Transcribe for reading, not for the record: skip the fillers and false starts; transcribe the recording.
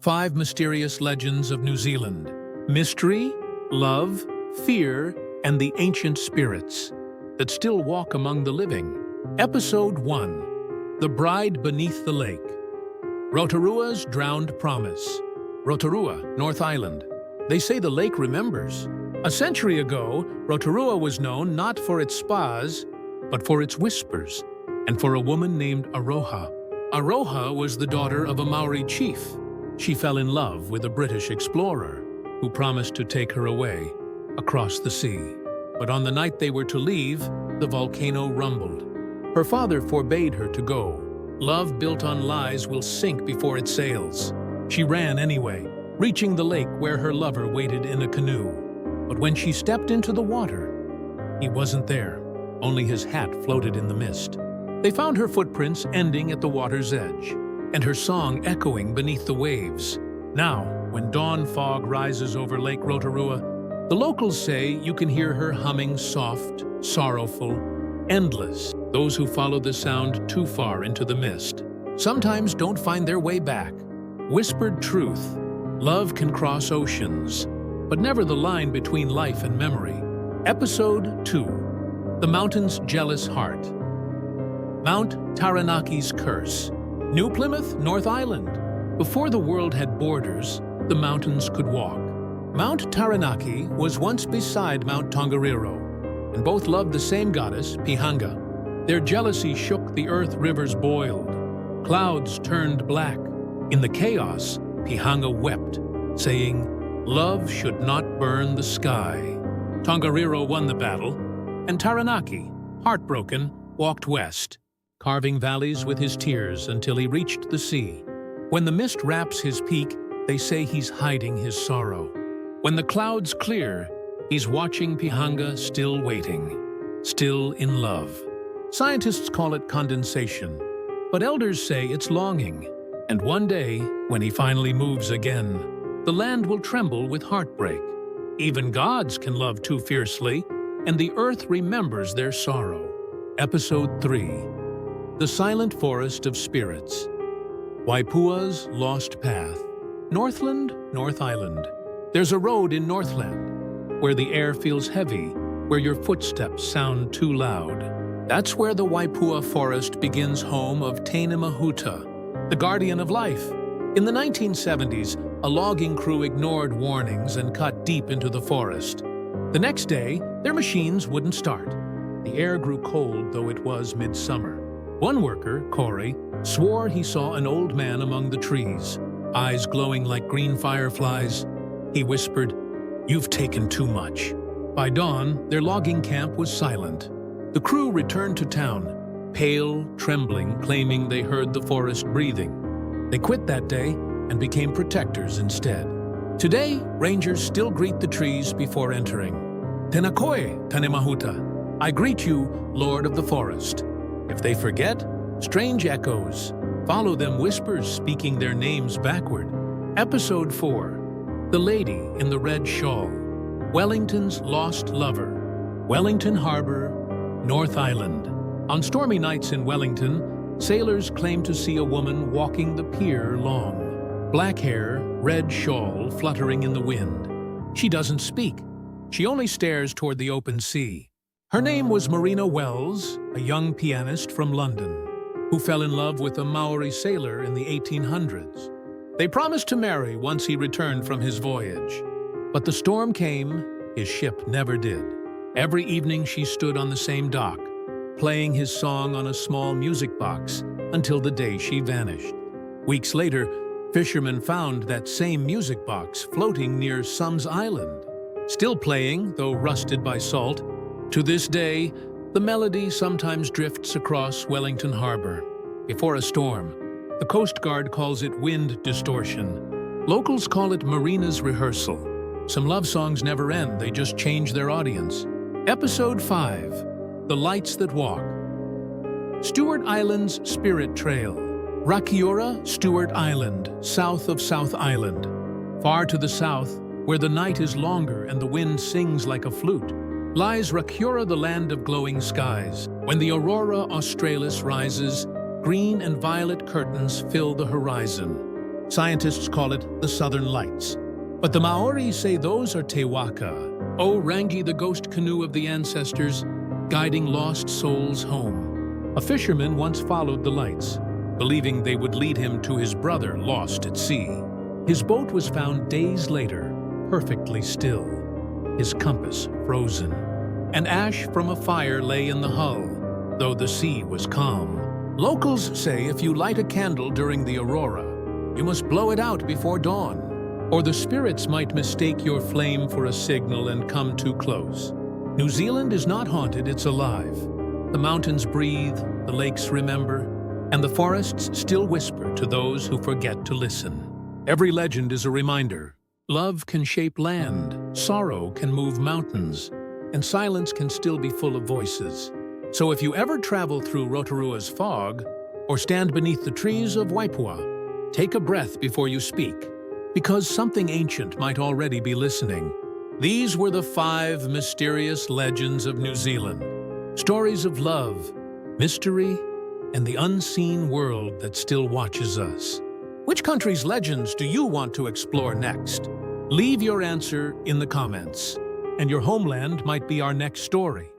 5 Mysterious Legends of New Zealand. Mystery, love, fear, and the ancient spirits that still walk among the living. Episode 1. The Bride Beneath the Lake. Rotorua's Drowned Promise. Rotorua, North Island. They say the lake remembers. A century ago, Rotorua was known not for its spas, but for its whispers, and for a woman named Aroha. Aroha was the daughter of a Maori chief. She fell in love with a British explorer who promised to take her away across the sea. But on the night they were to leave, the volcano rumbled. Her father forbade her to go. Love built on lies will sink before it sails. She ran anyway, reaching the lake where her lover waited in a canoe. But when she stepped into the water, he wasn't there. Only his hat floated in the mist. They found her footprints ending at the water's edge, and her song echoing beneath the waves. Now, when dawn fog rises over Lake Rotorua, the locals say you can hear her humming soft, sorrowful, endless. Those who follow the sound too far into the mist sometimes don't find their way back. Whispered truth. Love can cross oceans, but never the line between life and memory. Episode 2. The Mountain's Jealous Heart. Mount Taranaki's Curse. New Plymouth, North Island. Before the world had borders, the mountains could walk. Mount Taranaki was once beside Mount Tongariro, and both loved the same goddess, Pihanga. Their jealousy shook the earth, rivers boiled. Clouds turned black. In the chaos, Pihanga wept, saying, "Love should not burn the sky." Tongariro won the battle, and Taranaki, heartbroken, walked west, carving valleys with his tears until he reached the sea. When the mist wraps his peak, they say he's hiding his sorrow. When the clouds clear, he's watching Pihanga, still waiting, still in love. Scientists call it condensation, but elders say it's longing. And one day, when he finally moves again, the land will tremble with heartbreak. Even gods can love too fiercely, and the earth remembers their sorrow. Episode 3. The Silent Forest of Spirits. Waipua's Lost Path. Northland, North Island. There's a road in Northland where the air feels heavy, where your footsteps sound too loud. That's where the Waipua Forest begins, home of Taina Mahuta, the guardian of life. In the 1970s, a logging crew ignored warnings and cut deep into the forest. The next day, their machines wouldn't start. The air grew cold, though it was midsummer. One worker, Corey, swore he saw an old man among the trees, eyes glowing like green fireflies. He whispered, "You've taken too much." By dawn, their logging camp was silent. The crew returned to town, pale, trembling, claiming they heard the forest breathing. They quit that day and became protectors instead. Today, rangers still greet the trees before entering. "Tēnā koe, Tane Mahuta. I greet you, Lord of the Forest." If they forget, strange echoes follow them, whispers speaking their names backward. Episode 4. The Lady in the Red Shawl. Wellington's Lost Lover. Wellington Harbor, North Island. On stormy nights in Wellington, sailors claim to see a woman walking the pier long. Black hair, red shawl fluttering in the wind. She doesn't speak. She only stares toward the open sea. Her name was Marina Wells, a young pianist from London, who fell in love with a Maori sailor in the 1800s. They promised to marry once he returned from his voyage. But the storm came, his ship never did. Every evening she stood on the same dock, playing his song on a small music box until the day she vanished. Weeks later, fishermen found that same music box floating near Sums Island, still playing, though rusted by salt. To this day, the melody sometimes drifts across Wellington Harbor. Before a storm, the Coast Guard calls it wind distortion. Locals call it Marina's rehearsal. Some love songs never end, they just change their audience. Episode 5. The Lights That Walk. Stewart Island's Spirit Trail. Rakiura, Stewart Island, south of South Island. Far to the south, where the night is longer and the wind sings like a flute, lies Rakiura, the land of glowing skies. When the aurora australis rises, green and violet curtains fill the horizon. Scientists call it the Southern Lights. But the Maori say those are te waka, O Rangi, the ghost canoe of the ancestors, guiding lost souls home. A fisherman once followed the lights, believing they would lead him to his brother lost at sea. His boat was found days later, perfectly still, his compass frozen. And ash from a fire lay in the hull, though the sea was calm. Locals say if you light a candle during the aurora, you must blow it out before dawn, or the spirits might mistake your flame for a signal and come too close. New Zealand is not haunted, it's alive. The mountains breathe, the lakes remember, and the forests still whisper to those who forget to listen. Every legend is a reminder. Love can shape land, sorrow can move mountains, and silence can still be full of voices. So if you ever travel through Rotorua's fog, or stand beneath the trees of Waipua, take a breath before you speak, because something ancient might already be listening. These were the 5 mysterious legends of New Zealand. Stories of love, mystery, and the unseen world that still watches us. Which country's legends do you want to explore next? Leave your answer in the comments, and your homeland might be our next story.